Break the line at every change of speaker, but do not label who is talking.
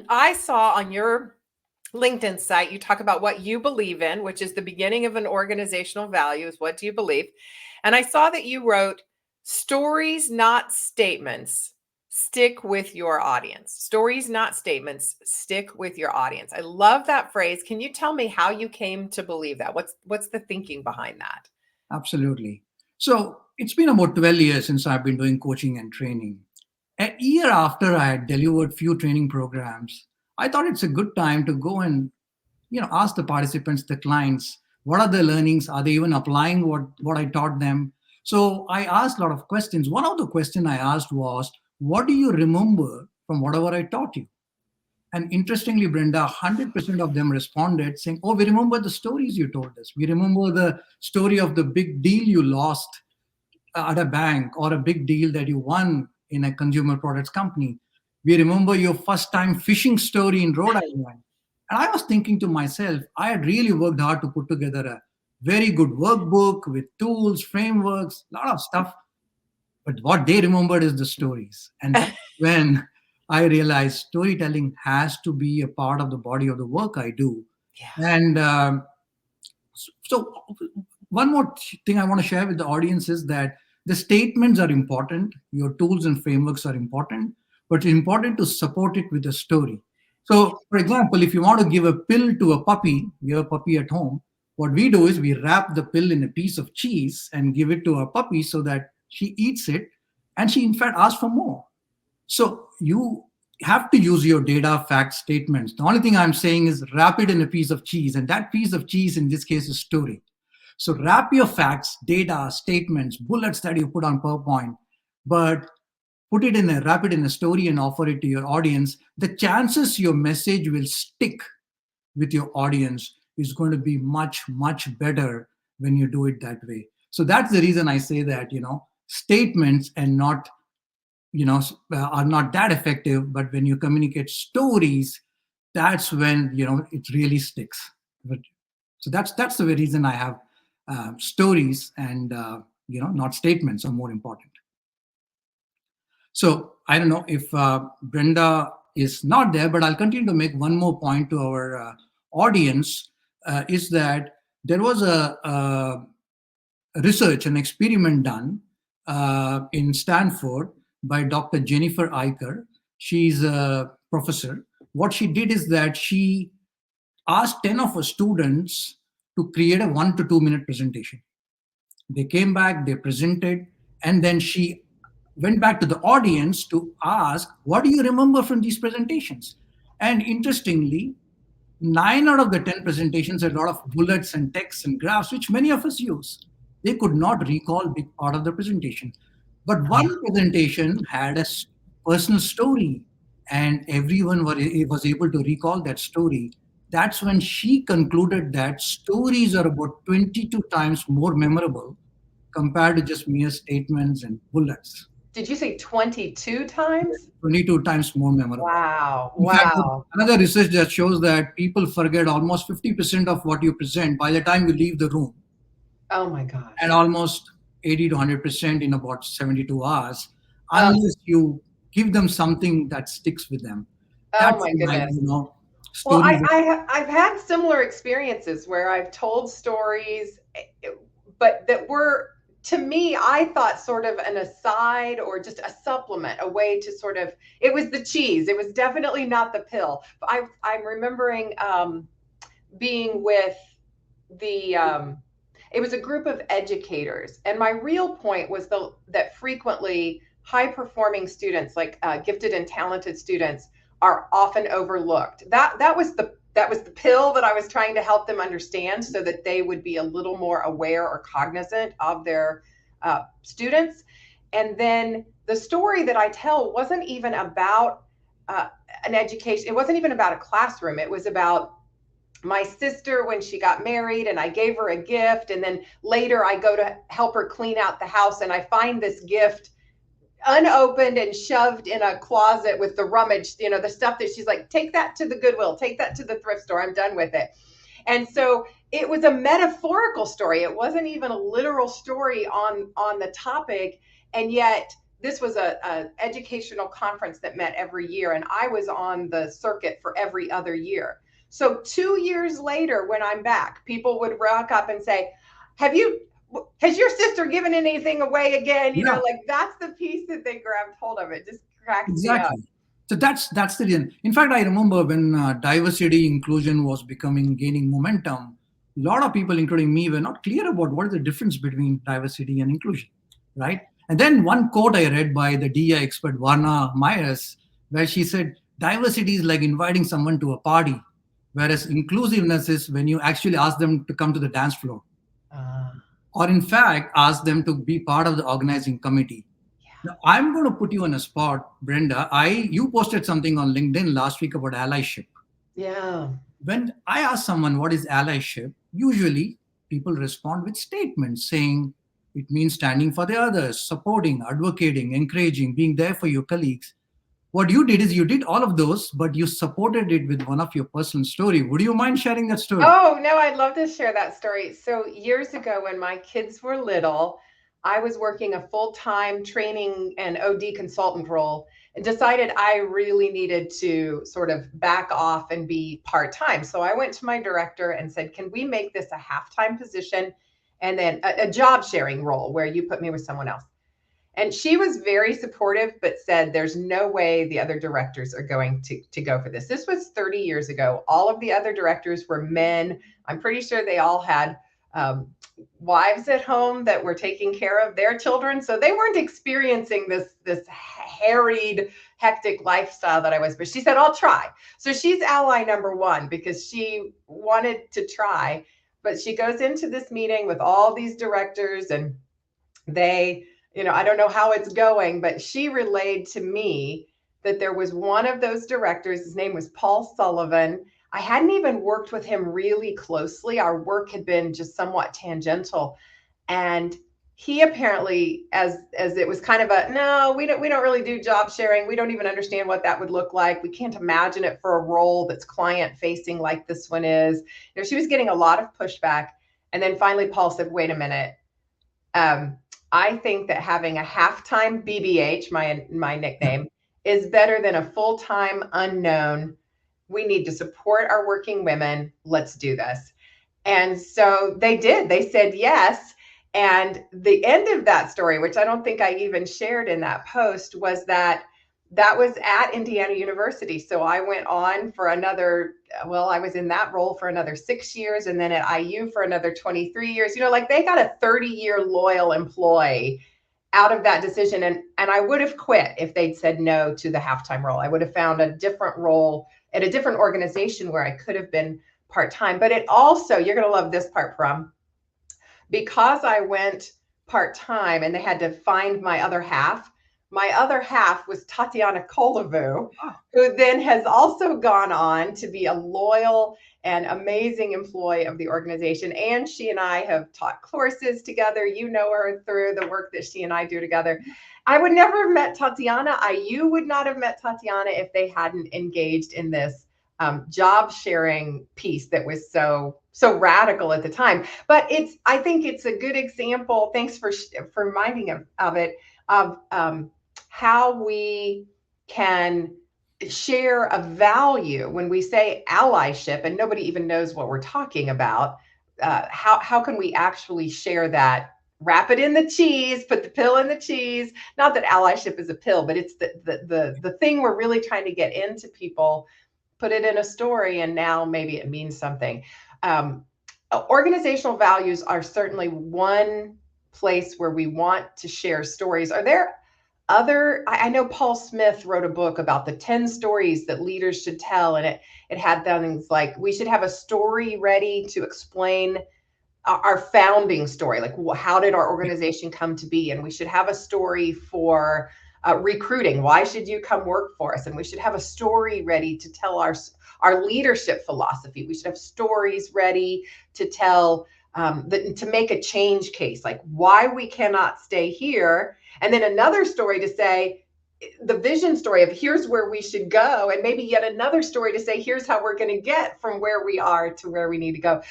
I saw on your LinkedIn site, you talk about what you believe in, which is the beginning of an organizational value is what do you believe? And I saw that you wrote stories, not statements. Stick with your audience. Stories, not statements. Stick with your audience. I love that phrase. Can you tell me how you came to believe that? What's the thinking behind that?
Absolutely. So it's been about 12 years since I've been doing coaching and training. A year after I had delivered few training programs, I thought it's a good time to go and ask the participants, the clients, what are the learnings? Are they even applying what I taught them? So I asked a lot of questions. One of the questions I asked was, what do you remember from whatever I taught you? And interestingly, Brenda, 100% of them responded saying, oh, we remember the stories you told us. We remember the story of the big deal you lost at a bank or a big deal that you won in a consumer products company. We remember your first time fishing story in Rhode Island. And I was thinking to myself, I had really worked hard to put together a very good workbook with tools, frameworks, a lot of stuff. But what they remembered is the stories. And that's when I realized storytelling has to be a part of the body of the work I do.
Yeah.
And so, one more thing I want to share with the audience is that the statements are important, your tools and frameworks are important, but it's important to support it with a story. So, for example, if you want to give a pill to a puppy, you have a puppy at home, what we do is we wrap the pill in a piece of cheese and give it to our puppy so that she eats it and she, in fact, asks for more. So you have to use your data, fact statements. The only thing I'm saying is wrap it in a piece of cheese, and that piece of cheese in this case is story. So wrap your facts, data, statements, bullets that you put on PowerPoint, but wrap it in a story and offer it to your audience. The chances your message will stick with your audience is going to be much, much better when you do it that way. So that's the reason I say that, statements and not are not that effective, but when you communicate stories, that's when it really sticks. But so that's the reason I have stories, and not statements are more important. So I don't know if Brenda is not there, but I'll continue to make one more point to our audience, is that there was a research, an experiment done in Stanford by Dr. Jennifer Eicher. She's a professor. What she did is that she asked 10 of her students to create a 1 to 2 minute presentation. They came back, they presented, and then she went back to the audience to ask, what do you remember from these presentations? And interestingly, 9 out of the 10 presentations had a lot of bullets and texts and graphs, which many of us use. They could not recall big part of the presentation. But one presentation had a personal story, and everyone was able to recall that story. That's when she concluded that stories are about 22 times more memorable compared to just mere statements and bullets.
Did you say 22 times?
22 times more memorable.
Wow.
In fact,
Wow.
another research that shows that people forget almost 50% of what you present by the time you leave the room,
Oh my
and
gosh.
almost 80 to 100% in about 72 hours,
Oh,
unless you give them something that sticks with them.
oh
That's
my
why,
goodness. Well,
stories.
I've had similar experiences where I've told stories, but that were, to me, I thought sort of an aside or just a supplement, a way to sort of, it was the cheese. It was definitely not the pill. But I'm remembering being with the, it was a group of educators. And my real point was that frequently high performing students, like gifted and talented students, are often overlooked. That was the pill that I was trying to help them understand so that they would be a little more aware or cognizant of their students. And then the story that I tell wasn't even about an education. It wasn't even about a classroom. It was about my sister when she got married, and I gave her a gift, and then later I go to help her clean out the house and I find this gift unopened and shoved in a closet with the rummage, the stuff that she's like, take that to the Goodwill, take that to the thrift store, I'm done with it. And so it was a metaphorical story. It wasn't even a literal story on the topic. And yet this was a educational conference that met every year, and I was on the circuit for every other year. So 2 years later, when I'm back, people would rock up and say, has your sister given anything away again?
Yeah,
Like that's the piece that they grabbed hold of. It just cracks me up.
exactly. So that's the reason. In fact, I remember when diversity inclusion was gaining momentum. A lot of people, including me, were not clear about what is the difference between diversity and inclusion, right? And then one quote I read by the DEI expert Varna Myers, where she said, "Diversity is like inviting someone to a party, whereas inclusiveness is when you actually ask them to come to the dance floor,
Uh,
or in fact ask them to be part of the organizing committee." Now, I'm going to put you on a spot, Brenda. You posted something on LinkedIn last week about allyship.
yeah.
When I ask someone what is allyship, usually people respond with statements saying it means standing for the others, supporting, advocating, encouraging, being there for your colleagues. What you did is you did all of those, but you supported it with one of your personal story. Would you mind sharing that story?
Oh, no, I'd love to share that story. So, years ago, when my kids were little, I was working a full time training and OD consultant role and decided I really needed to sort of back off and be part time. So, I went to my director and said, can we make this a half-time position and then a job sharing role where you put me with someone else? And she was very supportive, but said, there's no way the other directors are going to go for this. This was 30 years ago. All of the other directors were men. I'm pretty sure they all had wives at home that were taking care of their children. So they weren't experiencing this harried, hectic lifestyle that I was. But she said, I'll try. So she's ally number one because she wanted to try. But she goes into this meeting with all these directors and they, I don't know how it's going, but she relayed to me that there was one of those directors, his name was Paul Sullivan. I hadn't even worked with him really closely. Our work had been just somewhat tangential. And he apparently, as it was kind of no, we don't really do job sharing. We don't even understand what that would look like. We can't imagine it for a role that's client facing like this one is. She was getting a lot of pushback. And then finally, Paul said, wait a minute. I think that having a half-time BBH, my nickname, is better than a full-time unknown. We need to support our working women. Let's do this. And so they did. They said yes. And the end of that story, which I don't think I even shared in that post, was that was at Indiana University. So I went on for another, I was in that role for another 6 years, and then at IU for another 23 years. Like they got a 30-year loyal employee out of that decision. And I would have quit if they'd said no to the halftime role. I would have found a different role at a different organization where I could have been part-time. But it also, you're going to love this part, Pram, because I went part-time and they had to find my other half. My other half was Tatiana Kolovu, who then has also gone on to be a loyal and amazing employee of the organization. And she and I have taught courses together. You know her through the work that she and I do together. I would never have met Tatiana. IU would not have met Tatiana if they hadn't engaged in this job sharing piece that was so radical at the time. But I think it's a good example. Thanks for reminding of it, of how we can share a value when we say allyship and nobody even knows what we're talking about. How can we actually share that? Wrap it in the cheese, put the pill in the cheese. Not that allyship is a pill, but it's the thing we're really trying to get into people. Put it in a story, and now maybe it means something. Organizational values are certainly one place where we want to share stories. Are there I know Paul Smith wrote a book about the 10 stories that leaders should tell, and it had things like we should have a story ready to explain our founding story, like how did our organization come to be, and we should have a story for recruiting. Why should you come work for us? And we should have a story ready to tell our leadership philosophy. We should have stories ready to tell to make a change case, like why we cannot stay here. And then another story to say the vision story of here's where we should go. And maybe yet another story to say, here's how we're going to get from where we are to where we need to go.